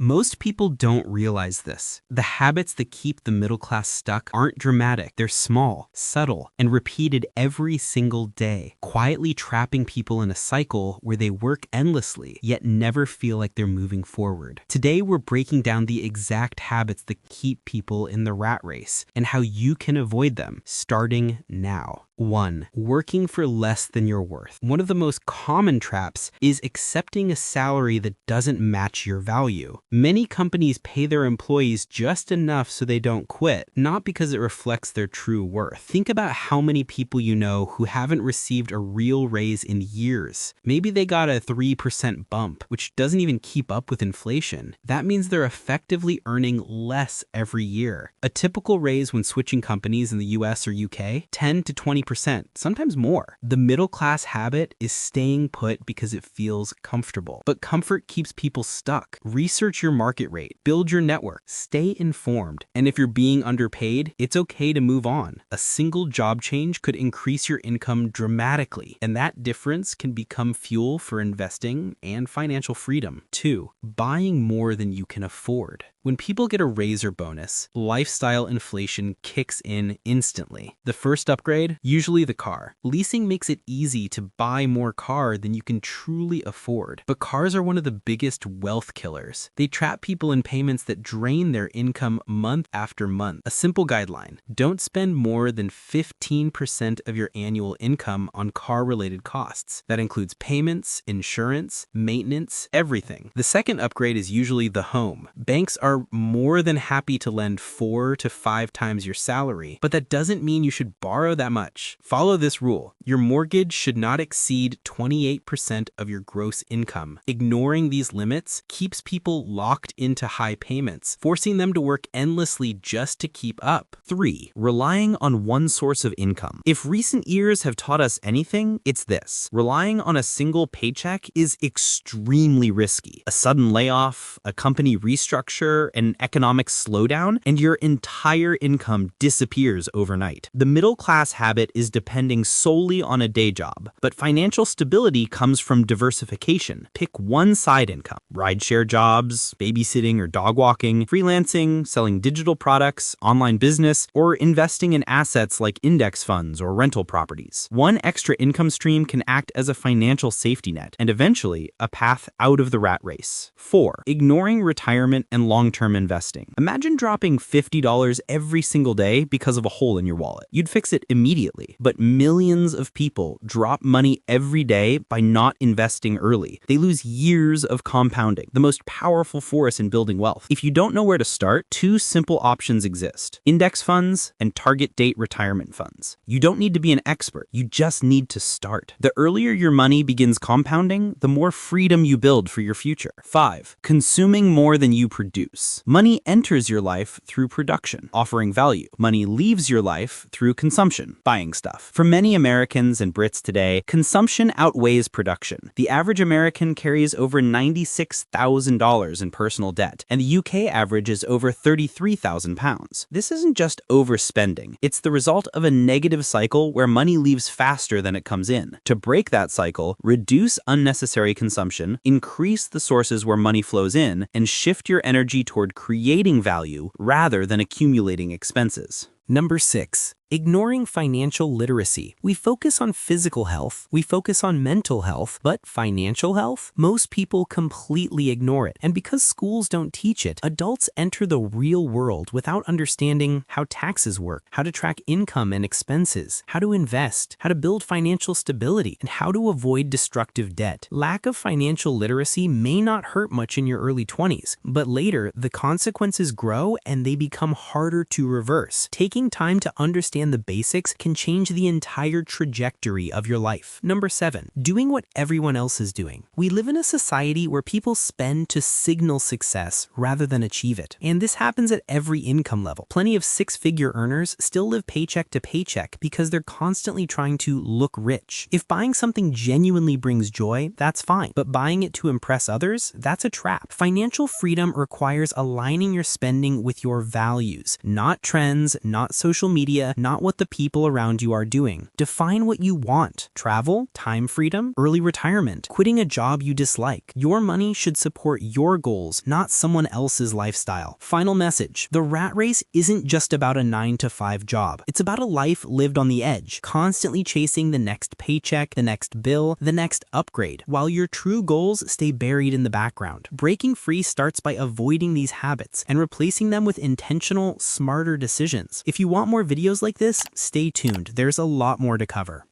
Most people don't realize this. The habits that keep the middle class stuck aren't dramatic. They're small, subtle, and repeated every single day, quietly trapping people in a cycle where they work endlessly, yet never feel like they're moving forward. Today, we're breaking down the exact habits that keep people in the rat race and how you can avoid them, starting now. 1. Working for less than your worth. One of the most common traps is accepting a salary that doesn't match your value. Many companies pay their employees just enough so they don't quit, not because it reflects their true worth. Think about how many people you know who haven't received a real raise in years. Maybe they got a 3% bump, which doesn't even keep up with inflation. That means they're effectively earning less every year. A typical raise when switching companies in the US or UK, 10 to 20%, sometimes more. The middle class habit is staying put because it feels comfortable. But comfort keeps people stuck. Research your market rate, build your network, stay informed. And if you're being underpaid, it's okay to move on. A single job change could increase your income dramatically, and that difference can become fuel for investing and financial freedom. 2. Buying more than you can afford. When people get a raise or bonus, lifestyle inflation kicks in instantly. The first upgrade, usually the car. Leasing makes it easy to buy more car than you can truly afford. But cars are one of the biggest wealth killers. They trap people in payments that drain their income month after month. A simple guideline: don't spend more than 15% of your annual income on car-related costs. That includes payments, insurance, maintenance, everything. The second upgrade is usually the home. Banks are more than happy to lend 4 to 5 times your salary, but that doesn't mean you should borrow that much. Follow this rule. Your mortgage should not exceed 28% of your gross income. Ignoring these limits keeps people locked into high payments, forcing them to work endlessly just to keep up. 3. Relying on one source of income. If recent years have taught us anything, it's this: relying on a single paycheck is extremely risky. A sudden layoff, a company restructure, an economic slowdown, and your entire income disappears overnight. The middle class habit is depending solely on a day job, but financial stability comes from diversification. Pick one side income: rideshare jobs, babysitting or dog walking, freelancing, selling digital products, online business, or investing in assets like index funds or rental properties. One extra income stream can act as a financial safety net and eventually a path out of the rat race. 4. Ignoring retirement and long-term investing. Imagine dropping $50 every single day because of a hole in your wallet. You'd fix it immediately, but millions of people drop money every day by not investing early. They lose years of compounding, the most powerful force in building wealth. If you don't know where to start, 2 simple options exist: index funds and target date retirement funds. You don't need to be an expert, you just need to start. The earlier your money begins compounding, the more freedom you build for your future. 5. Consuming more than you produce. Money enters your life through production, offering value. Money leaves your life through consumption, buying stuff. For many Americans and Brits today, consumption outweighs production. The average American carries over $96,000 in personal debt, and the UK average is over £33,000. This isn't just overspending. It's the result of a negative cycle where money leaves faster than it comes in. To break that cycle, reduce unnecessary consumption, increase the sources where money flows in, and shift your energy toward creating value rather than accumulating expenses. Number 6. Ignoring financial literacy. We focus on physical health, we focus on mental health, but financial health? Most people completely ignore it. And because schools don't teach it, adults enter the real world without understanding how taxes work, how to track income and expenses, how to invest, how to build financial stability, and how to avoid destructive debt. Lack of financial literacy may not hurt much in your early 20s, but later the consequences grow and they become harder to reverse. Taking time to understand the basics can change the entire trajectory of your life. Number 7. Doing what everyone else is doing. We live in a society where people spend to signal success rather than achieve it. And this happens at every income level. Plenty of 6-figure earners still live paycheck to paycheck because they're constantly trying to look rich. If buying something genuinely brings joy, that's fine. But buying it to impress others, that's a trap. Financial freedom requires aligning your spending with your values, not trends, not social media, not not what the people around you are doing. Define what you want: travel, time freedom, early retirement, quitting a job you dislike. Your money should support your goals, not someone else's lifestyle. Final message: the rat race isn't just about a 9-to-5 job. It's about a life lived on the edge, constantly chasing the next paycheck, the next bill, the next upgrade, while your true goals stay buried in the background. Breaking free starts by avoiding these habits and replacing them with intentional, smarter decisions. If you want more videos like this, stay tuned. There's a lot more to cover.